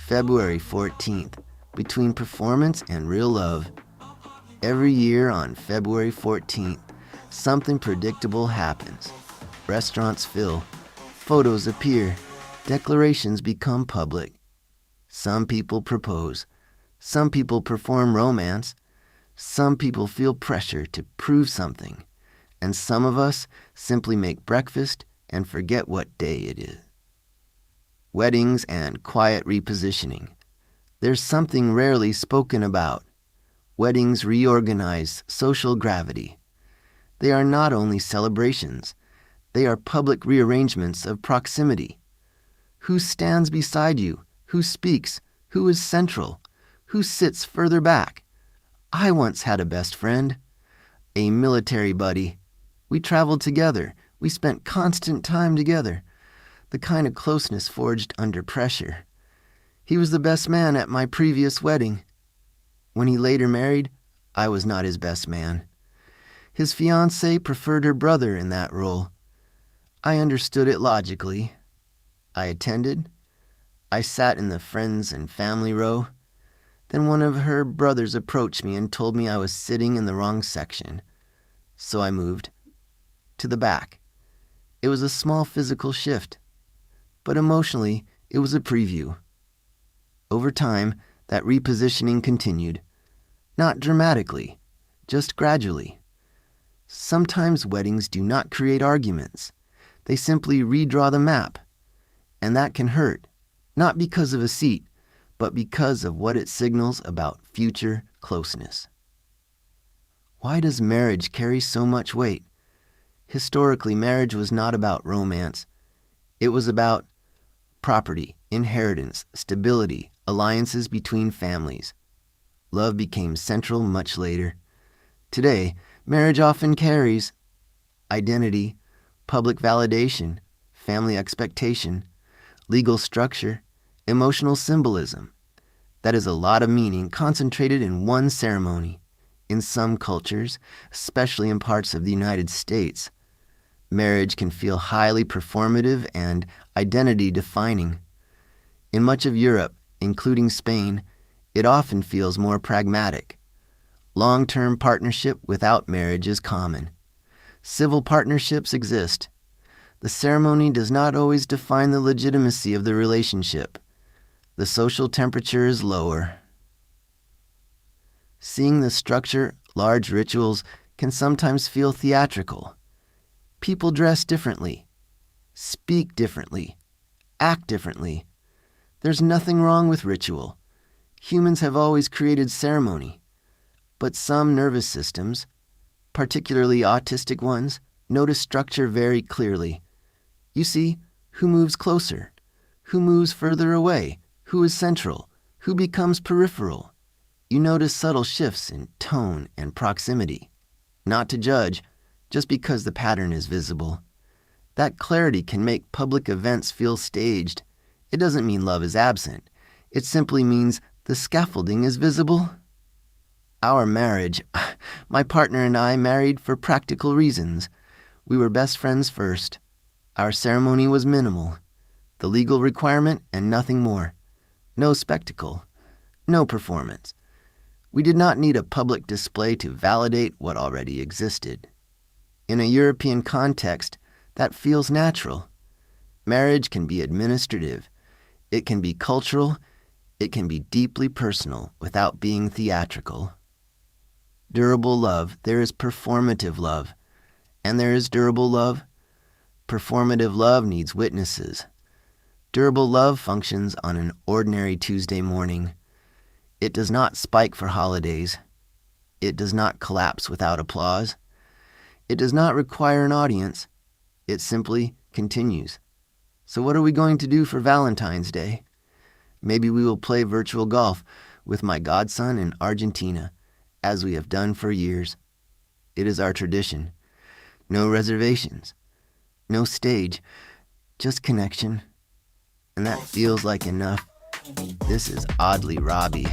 February 14th, between performance and real love. Every year on February 14th, something predictable happens. Restaurants fill, photos appear, declarations become public. Some people propose, some people perform romance, some people feel pressure to prove something, and some of us simply make breakfast and forget what day it is. Weddings and quiet repositioning. There's something rarely spoken about. Weddings reorganize social gravity. They are not only celebrations, they are public rearrangements of proximity. Who stands beside you? Who speaks? Who is central? Who sits further back? I once had a best friend, a military buddy. We traveled together. We spent constant time together, the kind of closeness forged under pressure. He was the best man at my previous wedding. When he later married, I was not his best man. His fiancée preferred her brother in that role. I understood it logically. I attended. I sat in the friends and family row. Then one of her brothers approached me and told me I was sitting in the wrong section. So I moved to the back. It was a small physical shift, but emotionally, it was a preview. Over time, that repositioning continued. Not dramatically, just gradually. Sometimes weddings do not create arguments. They simply redraw the map. And that can hurt, not because of a seat, but because of what it signals about future closeness. Why does marriage carry so much weight? Historically, marriage was not about romance. It was about property, inheritance, stability, alliances between families. Love became central much later. Today, marriage often carries identity, public validation, family expectation, legal structure, emotional symbolism. That is a lot of meaning concentrated in one ceremony. In some cultures, especially in parts of the United States, marriage can feel highly performative and identity-defining. In much of Europe, including Spain, it often feels more pragmatic. Long-term partnership without marriage is common. Civil partnerships exist. The ceremony does not always define the legitimacy of the relationship. The social temperature is lower. Seeing the structure, large rituals can sometimes feel theatrical. People dress differently, speak differently, act differently. There's nothing wrong with ritual. Humans have always created ceremony. But some nervous systems, particularly autistic ones, notice structure very clearly. You see, who moves closer? Who moves further away? Who is central? Who becomes peripheral? You notice subtle shifts in tone and proximity. Not to judge, just because the pattern is visible. That clarity can make public events feel staged. It doesn't mean love is absent. It simply means the scaffolding is visible. Our marriage, my partner and I married for practical reasons. We were best friends first. Our ceremony was minimal. The legal requirement and nothing more. No spectacle. No performance. We did not need a public display to validate what already existed. In a European context, that feels natural. Marriage can be administrative. It can be cultural. It can be deeply personal without being theatrical. Durable love, there is performative love. And there is durable love. Performative love needs witnesses. Durable love functions on an ordinary Tuesday morning. It does not spike for holidays. It does not collapse without applause. It does not require an audience. It simply continues. So what are we going to do for Valentine's Day? Maybe we will play virtual golf with my godson in Argentina, as we have done for years. It is our tradition. No reservations. No stage. Just connection. And that feels like enough. This is oddly Robbie.